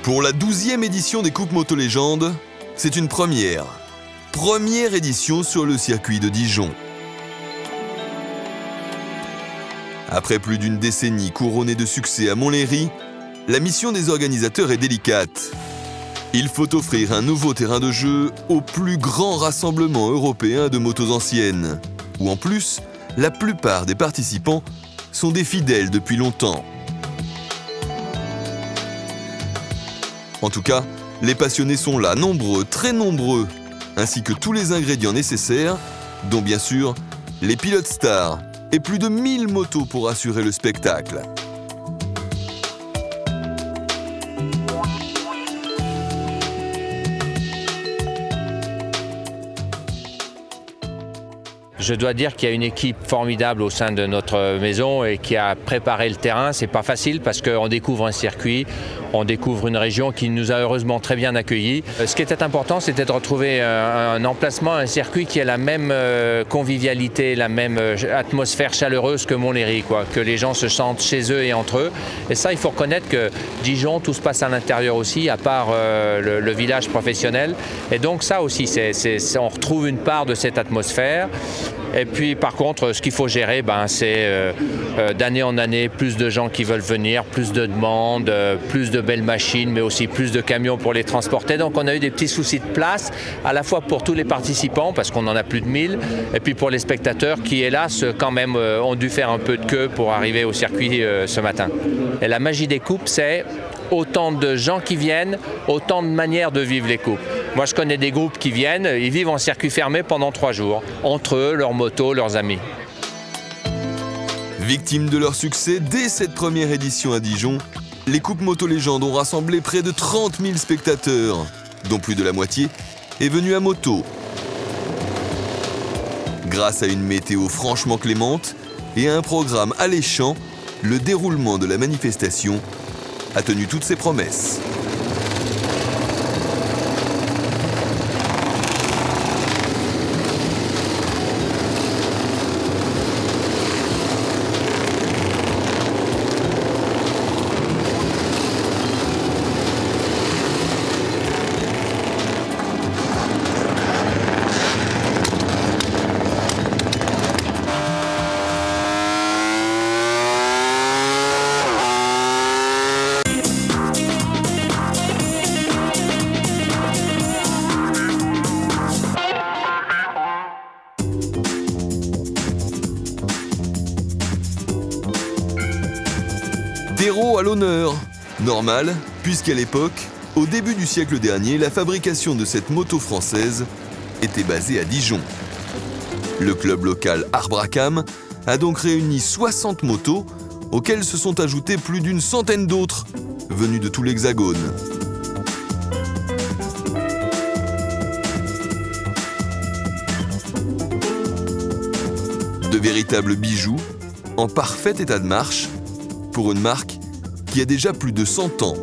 Pour la 12e édition des Coupes Moto Légendes, c'est une première. Première édition sur le circuit de Dijon. Après plus d'une décennie couronnée de succès à Montlhéry, la mission des organisateurs est délicate. Il faut offrir un nouveau terrain de jeu au plus grand rassemblement européen de motos anciennes, où en plus, la plupart des participants sont des fidèles depuis longtemps. En tout cas, les passionnés sont là, nombreux, très nombreux, ainsi que tous les ingrédients nécessaires, dont bien sûr les pilotes stars et plus de 1000 motos pour assurer le spectacle. Je dois dire qu'il y a une équipe formidable au sein de notre maison et qui a préparé le terrain. C'est pas facile parce qu'on découvre un circuit, on découvre une région qui nous a heureusement très bien accueillis. Ce qui était important, c'était de retrouver un emplacement, un circuit qui ait la même convivialité, la même atmosphère chaleureuse que Montlhéry, quoi, que les gens se sentent chez eux et entre eux. Et ça, il faut reconnaître que Dijon, tout se passe à l'intérieur aussi, à part le village professionnel. Et donc ça aussi, on retrouve une part de cette atmosphère. Et puis par contre, ce qu'il faut gérer, c'est d'année en année, plus de gens qui veulent venir, plus de demandes, plus de belles machines, mais aussi plus de camions pour les transporter. Donc on a eu des petits soucis de place, à la fois pour tous les participants, parce qu'on en a plus de 1000, et puis pour les spectateurs qui, hélas, quand même, ont dû faire un peu de queue pour arriver au circuit ce matin. Et la magie des coupes, c'est autant de gens qui viennent, autant de manières de vivre les coupes. Moi, je connais des groupes qui viennent, ils vivent en circuit fermé pendant 3 jours, entre eux, leurs motos, leurs amis. Victimes de leur succès dès cette première édition à Dijon, les Coupes Moto Légendes ont rassemblé près de 30 000 spectateurs, dont plus de la moitié est venue à moto. Grâce à une météo franchement clémente et à un programme alléchant, le déroulement de la manifestation a tenu toutes ses promesses. Terreau à l'honneur. Normal, puisqu'à l'époque, au début du siècle dernier, la fabrication de cette moto française était basée à Dijon. Le club local Arbracam a donc réuni 60 motos, auxquelles se sont ajoutées plus d'une centaine d'autres, venues de tout l'Hexagone. De véritables bijoux, en parfait état de marche, pour une marque qui a déjà plus de 100 ans.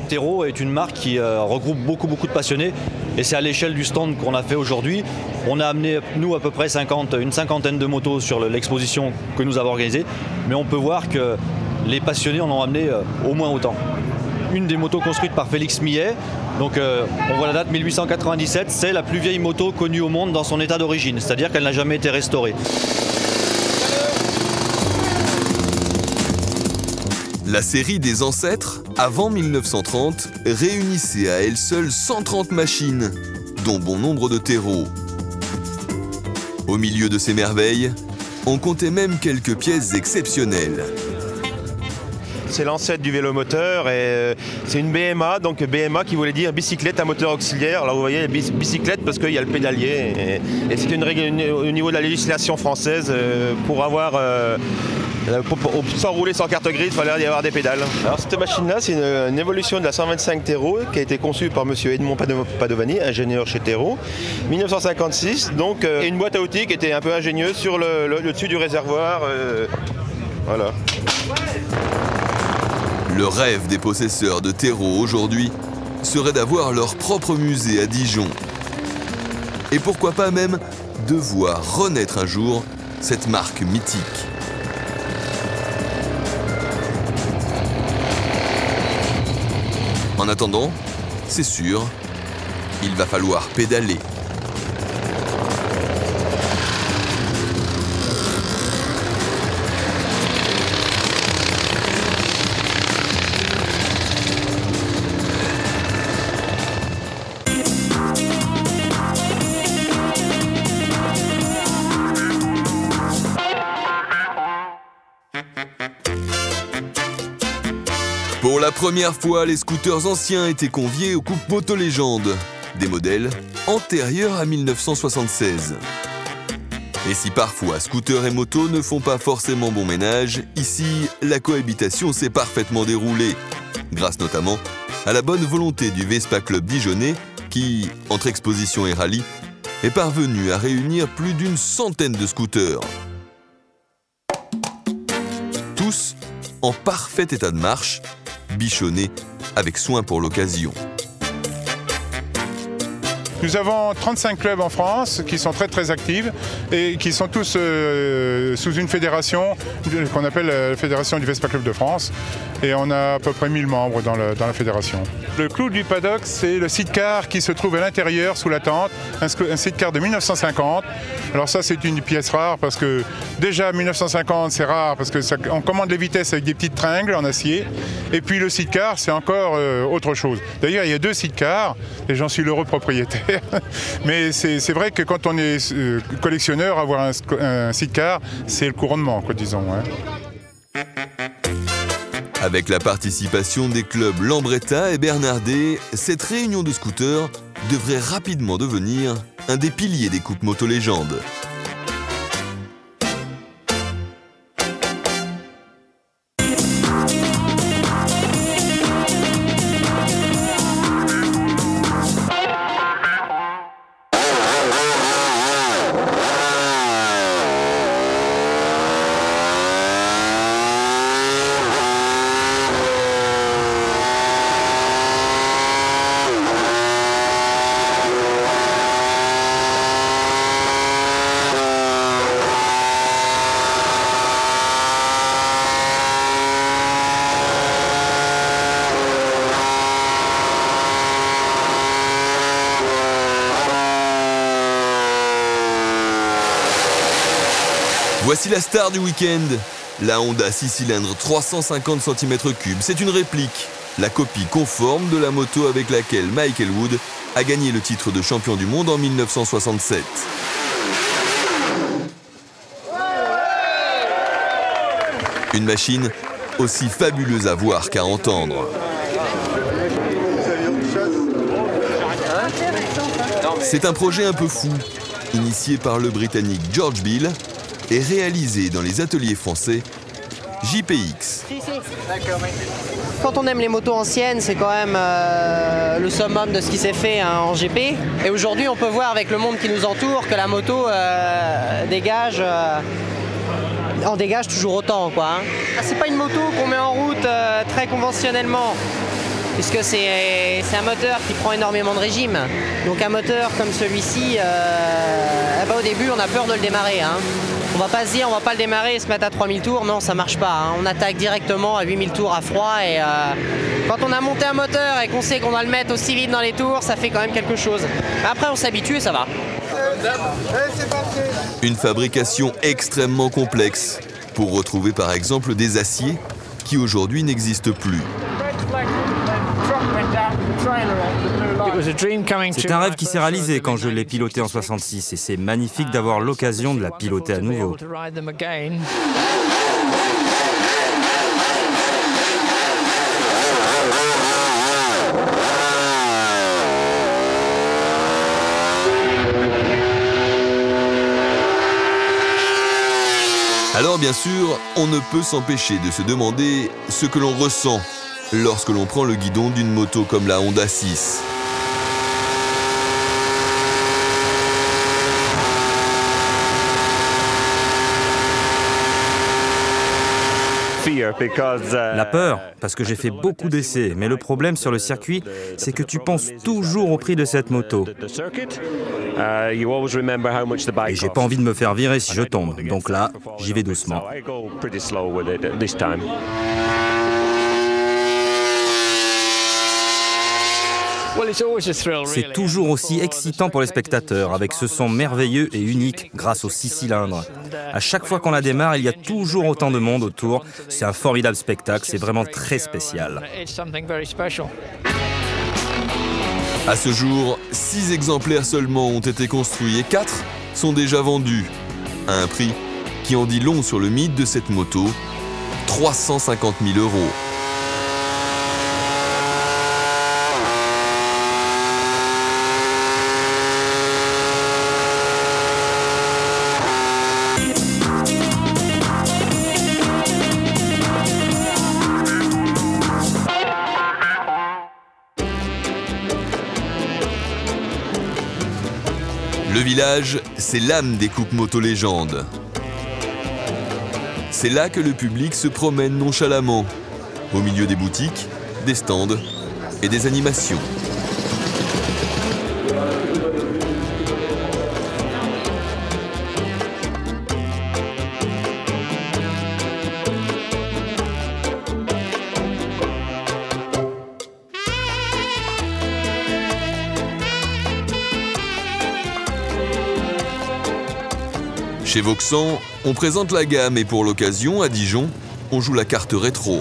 Terreau est une marque qui regroupe beaucoup de passionnés et c'est à l'échelle du stand qu'on a fait aujourd'hui. On a amené, nous, à peu près une cinquantaine de motos sur l'exposition que nous avons organisée, mais on peut voir que les passionnés en ont amené au moins autant. Une des motos construites par Félix Millet, donc on voit la date 1897, c'est la plus vieille moto connue au monde dans son état d'origine, c'est-à-dire qu'elle n'a jamais été restaurée. La série des ancêtres, avant 1930, réunissait à elle seule 130 machines, dont bon nombre de terreaux. Au milieu de ces merveilles, on comptait même quelques pièces exceptionnelles. C'est l'ancêtre du vélomoteur et c'est une BMA, donc BMA qui voulait dire bicyclette à moteur auxiliaire. Alors vous voyez, bicyclette parce qu'il y a le pédalier et c'est une règle au niveau de la législation française pour avoir... sans rouler sans carte grise, il fallait y avoir des pédales. Alors cette machine-là, c'est une évolution de la 125 Terreau qui a été conçue par M. Edmond Padovani, ingénieur chez Terreau, 1956. Donc une boîte à outils qui était un peu ingénieuse sur le dessus du réservoir. Voilà. Le rêve des possesseurs de Terreau aujourd'hui serait d'avoir leur propre musée à Dijon. Et pourquoi pas même de voir renaître un jour cette marque mythique. En attendant, c'est sûr, il va falloir pédaler. Pour la première fois, les scooters anciens étaient conviés aux Coupes Moto Légende, des modèles antérieurs à 1976. Et si parfois scooter et moto ne font pas forcément bon ménage, ici, la cohabitation s'est parfaitement déroulée, grâce notamment à la bonne volonté du Vespa Club dijonnais qui, entre exposition et rallye, est parvenu à réunir plus d'une centaine de scooters. Tous en parfait état de marche, bichonnés avec soin pour l'occasion. Nous avons 35 clubs en France qui sont très actifs et qui sont tous sous une fédération qu'on appelle la Fédération du Vespa Club de France. Et on a à peu près 1000 membres dans la fédération. Le clou du paddock, c'est le sidecar qui se trouve à l'intérieur sous la tente, un sidecar de 1950. Alors ça, c'est une pièce rare parce que déjà 1950, c'est rare parce qu'on commande les vitesses avec des petites tringles en acier. Et puis le sidecar, c'est encore autre chose. D'ailleurs, il y a 2 sidecars et j'en suis l'heureux propriétaire. Mais c'est vrai que quand on est collectionneur, avoir un sidecar, c'est le couronnement, quoi, disons. Hein. Avec la participation des clubs Lambretta et Bernardet, cette réunion de scooters devrait rapidement devenir un des piliers des Coupes Moto Légende. Voici la star du week-end, la Honda 6 cylindres 350 cm3. C'est une réplique, la copie conforme de la moto avec laquelle Michael Wood a gagné le titre de champion du monde en 1967. Une machine aussi fabuleuse à voir qu'à entendre. C'est un projet un peu fou, initié par le Britannique George Bill et réalisé dans les ateliers français JPX. Quand on aime les motos anciennes, c'est quand même le summum de ce qui s'est fait en GP. Et aujourd'hui, on peut voir avec le monde qui nous entoure que la moto en dégage toujours autant, quoi. Hein. C'est pas une moto qu'on met en route très conventionnellement, puisque c'est un moteur qui prend énormément de régime. Donc un moteur comme celui-ci, au début, on a peur de le démarrer. Hein. On va pas se dire, on va pas le démarrer et se mettre à 3000 tours, non, ça marche pas. Hein. On attaque directement à 8000 tours à froid et quand on a monté un moteur et qu'on sait qu'on va le mettre aussi vite dans les tours, ça fait quand même quelque chose. Après, on s'habitue et ça va. Une fabrication extrêmement complexe pour retrouver par exemple des aciers qui aujourd'hui n'existent plus. C'est un rêve qui s'est réalisé quand je l'ai piloté en 66 et c'est magnifique d'avoir l'occasion de la piloter à nouveau. Alors bien sûr, on ne peut s'empêcher de se demander ce que l'on ressent lorsque l'on prend le guidon d'une moto comme la Honda 6. La peur, parce que j'ai fait beaucoup d'essais, mais le problème sur le circuit, c'est que tu penses toujours au prix de cette moto. Et j'ai pas envie de me faire virer si je tombe, donc là, j'y vais doucement. C'est toujours aussi excitant pour les spectateurs, avec ce son merveilleux et unique grâce aux 6 cylindres. À chaque fois qu'on la démarre, il y a toujours autant de monde autour. C'est un formidable spectacle, c'est vraiment très spécial. À ce jour, 6 exemplaires seulement ont été construits et 4 sont déjà vendus, à un prix qui en dit long sur le mythe de cette moto, 350 000 €. Le village, c'est l'âme des coupes moto légendes. C'est là que le public se promène nonchalamment, au milieu des boutiques, des stands et des animations. Chez Vauxhall, on présente la gamme et pour l'occasion, à Dijon, on joue la carte rétro.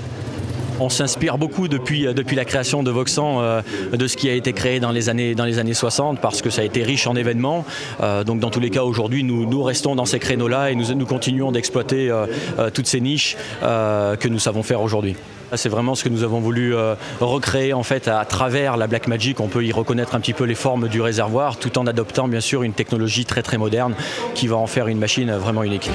On s'inspire beaucoup depuis la création de Vauxhall de ce qui a été créé dans les années 60 parce que ça a été riche en événements. Donc dans tous les cas aujourd'hui nous restons dans ces créneaux-là et nous continuons d'exploiter toutes ces niches que nous savons faire aujourd'hui. C'est vraiment ce que nous avons voulu recréer en fait à travers la Blackmagic. On peut y reconnaître un petit peu les formes du réservoir tout en adoptant bien sûr une technologie très très moderne qui va en faire une machine vraiment unique.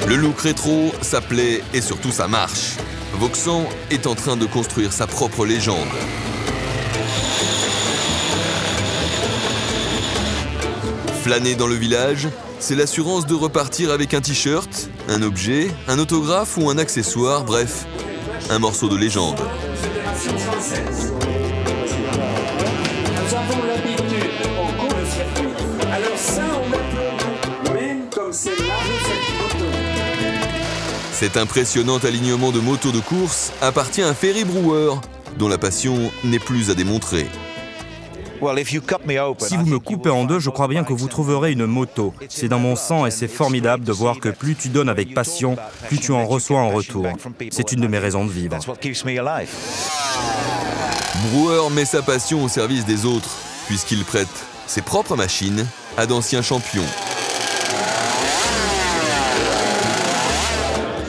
Le look rétro, ça plaît et surtout ça marche. Vauxhall est en train de construire sa propre légende. Flâner dans le village, c'est l'assurance de repartir avec un t-shirt, un objet, un autographe ou un accessoire, bref, un morceau de légende. Nous avons l'habitude, on court le circuit. Alors ça, on applaudit, même comme c'est là cette moto. Cet impressionnant alignement de motos de course appartient à Ferry Brewer, dont la passion n'est plus à démontrer. Si vous me coupez en deux, je crois bien que vous trouverez une moto. C'est dans mon sang et c'est formidable de voir que plus tu donnes avec passion, plus tu en reçois en retour. C'est une de mes raisons de vivre. Brewer met sa passion au service des autres, puisqu'il prête ses propres machines à d'anciens champions.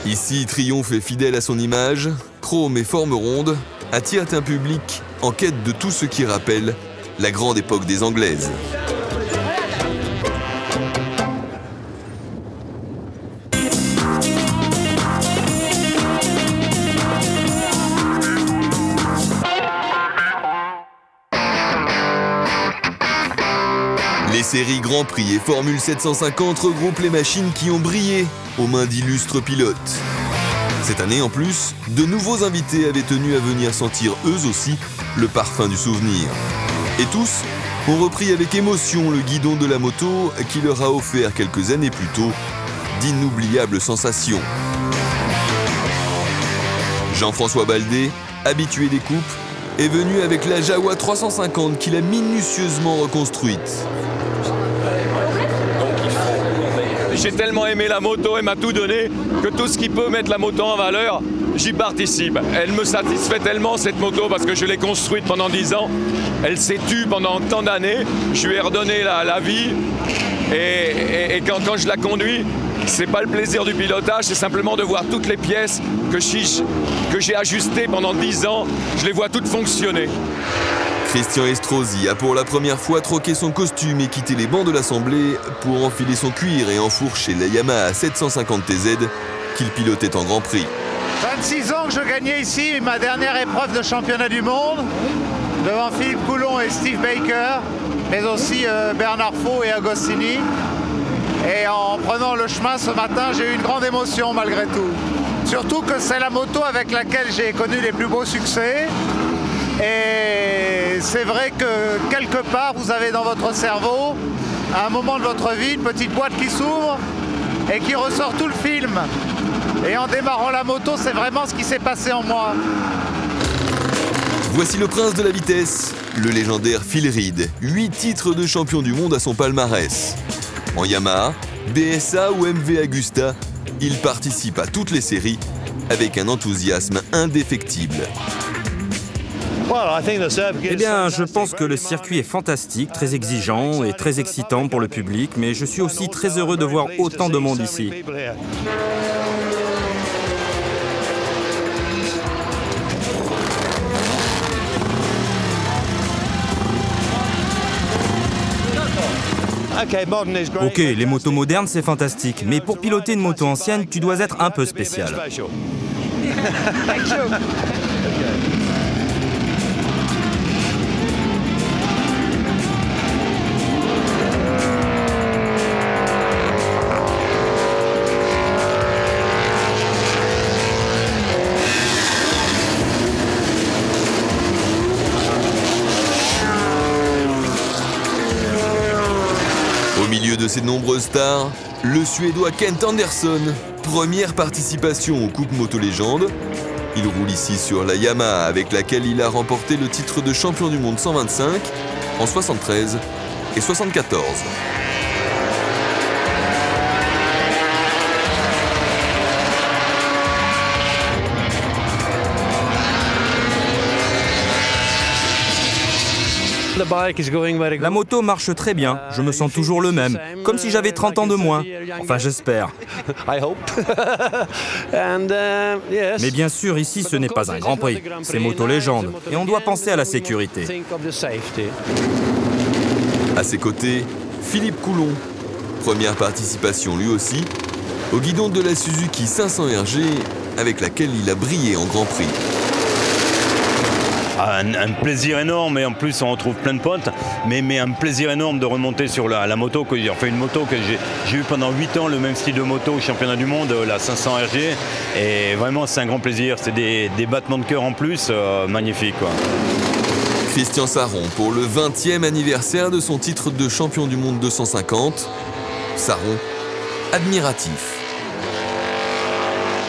Ici, Triomphe est fidèle à son image, chrome et forme ronde, attire un public en quête de tout ce qui rappelle la grande époque des Anglaises. Les séries Grand Prix et Formule 750 regroupent les machines qui ont brillé aux mains d'illustres pilotes. Cette année en plus, de nouveaux invités avaient tenu à venir sentir eux aussi le parfum du souvenir. Et tous ont repris avec émotion le guidon de la moto qui leur a offert quelques années plus tôt d'inoubliables sensations. Jean-François Baldé, habitué des coupes, est venu avec la Jawa 350 qu'il a minutieusement reconstruite. J'ai tellement aimé la moto, elle m'a tout donné, que tout ce qui peut mettre la moto en valeur, j'y participe. Elle me satisfait tellement cette moto parce que je l'ai construite pendant 10 ans. Elle s'est tue pendant tant d'années, je lui ai redonné la vie. Et quand je la conduis, c'est pas le plaisir du pilotage, c'est simplement de voir toutes les pièces que j'ai ajustées pendant 10 ans, je les vois toutes fonctionner. Christian Estrosi a pour la première fois troqué son costume et quitté les bancs de l'Assemblée pour enfiler son cuir et enfourcher la Yamaha 750 TZ qu'il pilotait en Grand Prix. 26 ans que je gagnais ici ma dernière épreuve de championnat du monde devant Philippe Coulon et Steve Baker, mais aussi Bernard Faux et Agostini. Et en prenant le chemin ce matin, j'ai eu une grande émotion malgré tout. Surtout que c'est la moto avec laquelle j'ai connu les plus beaux succès. Et c'est vrai que quelque part, vous avez dans votre cerveau, à un moment de votre vie, une petite boîte qui s'ouvre et qui ressort tout le film. Et en démarrant la moto, c'est vraiment ce qui s'est passé en moi. Voici le prince de la vitesse, le légendaire Phil Reed. 8 titres de champion du monde à son palmarès. En Yamaha, BSA ou MV Agusta, il participe à toutes les séries avec un enthousiasme indéfectible. Eh bien, je pense que le circuit est fantastique, très exigeant et très excitant pour le public, mais je suis aussi très heureux de voir autant de monde ici. Ok, les motos modernes c'est fantastique, mais pour piloter une moto ancienne, tu dois être un peu spécial. Au milieu de ces nombreuses stars, le Suédois Kent Anderson, première participation aux Coupes Moto Légende. Il roule ici sur la Yamaha avec laquelle il a remporté le titre de champion du monde 125 en 73 et 74. La moto marche très bien, je me sens toujours le même, comme si j'avais 30 ans de moins. Enfin, j'espère. Mais bien sûr, ici, ce n'est pas un Grand Prix, c'est Moto Légende, et on doit penser à la sécurité. À ses côtés, Philippe Coulon, première participation lui aussi, au guidon de la Suzuki 500 RG avec laquelle il a brillé en Grand Prix. Un plaisir énorme, et en plus on retrouve plein de potes, mais un plaisir énorme de remonter sur la moto, enfin une moto que j'ai eu pendant 8 ans, le même style de moto au championnat du monde, la 500 RG, et vraiment c'est un grand plaisir, c'est des battements de cœur en plus, magnifique quoi. Christian Sarron pour le 20e anniversaire de son titre de champion du monde 250. Sarron, admiratif.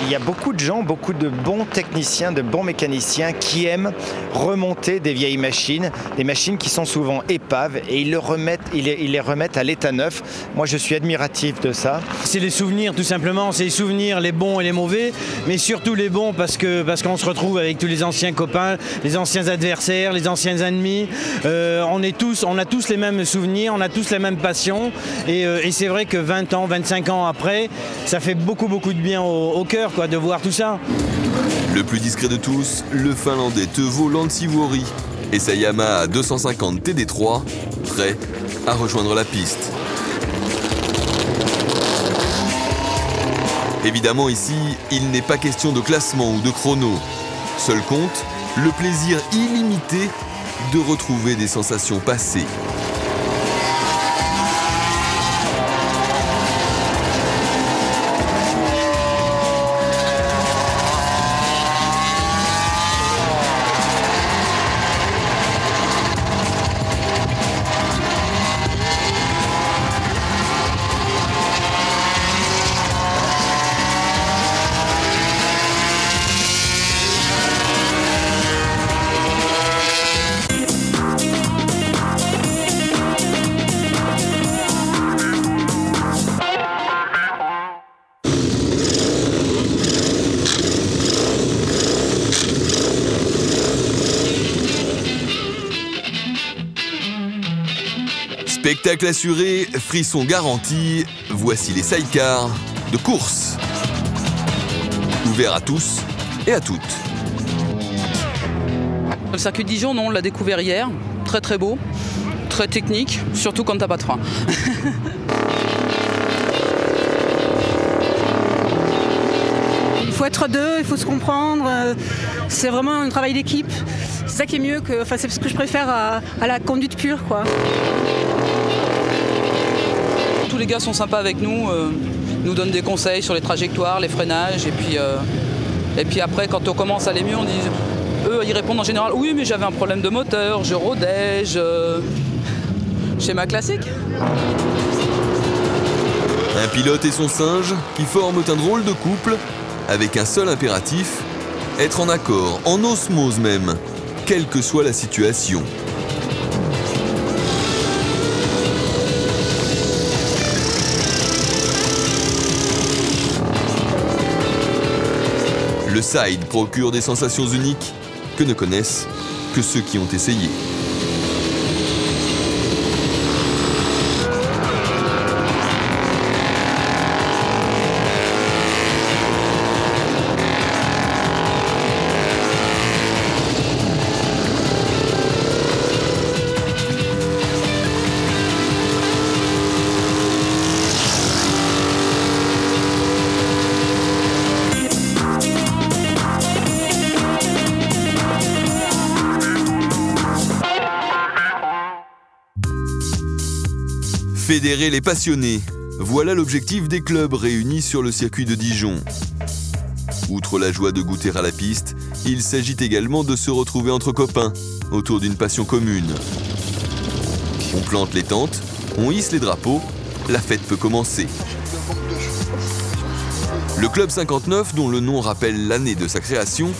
Il y a beaucoup de gens, beaucoup de bons techniciens, de bons mécaniciens qui aiment remonter des vieilles machines, des machines qui sont souvent épaves, et ils les remettent à l'état neuf. Moi, je suis admiratif de ça. C'est les souvenirs, tout simplement. C'est les souvenirs, les bons et les mauvais, mais surtout les bons parce qu'on se retrouve avec tous les anciens copains, les anciens adversaires, les anciens ennemis. On a tous les mêmes souvenirs, on a tous les mêmes passions, et c'est vrai que 20 ans, 25 ans après, ça fait beaucoup de bien au cœur, quoi, de voir tout ça. Le plus discret de tous, le Finlandais Teuvo Lanssivuori et sa Yamaha 250 TD3, prêt à rejoindre la piste. Évidemment ici, il n'est pas question de classement ou de chrono. Seul compte le plaisir illimité de retrouver des sensations passées. Spectacle assuré, frisson garanti, voici les sidecars de course. Ouverts à tous et à toutes. Le circuit de Dijon, on l'a découvert hier, très beau, très technique, surtout quand t'as pas de frein. Il faut être deux, il faut se comprendre, c'est vraiment un travail d'équipe. C'est ça qui est mieux, c'est ce que je préfère à la conduite pure, quoi. Tous les gars sont sympas avec nous, nous donnent des conseils sur les trajectoires, les freinages, et puis Et puis après, quand on commence à aller mieux, on dit, eux, ils répondent en général, oui, mais j'avais un problème de moteur, je rodais, schéma classique. Un pilote et son singe qui forment un drôle de couple avec un seul impératif, être en accord, en osmose même, quelle que soit la situation. Le side procure des sensations uniques que ne connaissent que ceux qui ont essayé. Fédérer les passionnés, voilà l'objectif des clubs réunis sur le circuit de Dijon. Outre la joie de goûter à la piste, il s'agit également de se retrouver entre copains, autour d'une passion commune. On plante les tentes, on hisse les drapeaux, la fête peut commencer. Le Club 59, dont le nom rappelle l'année de sa création,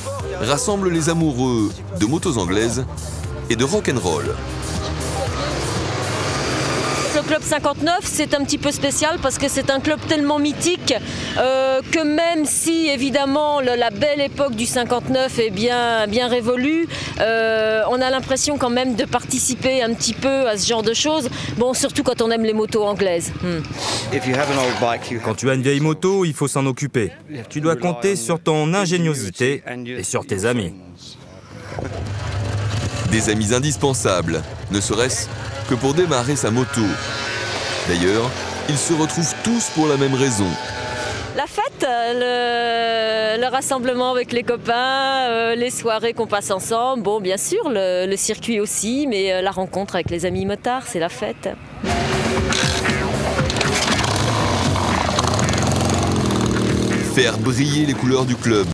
rassemble les amoureux de motos anglaises et de rock'n'roll. Le Club 59, c'est un petit peu spécial parce que c'est un club tellement mythique que même si évidemment la belle époque du 59 est bien révolue, on a l'impression quand même de participer un petit peu à ce genre de choses, bon, surtout quand on aime les motos anglaises. Quand tu as une vieille moto, il faut s'en occuper. Tu dois compter sur ton ingéniosité et sur tes amis. Des amis indispensables, ne serait-ce que pour démarrer sa moto. D'ailleurs, ils se retrouvent tous pour la même raison. La fête, le rassemblement avec les copains, les soirées qu'on passe ensemble, bon bien sûr le circuit aussi, mais la rencontre avec les amis motards, c'est la fête. Faire briller les couleurs du club.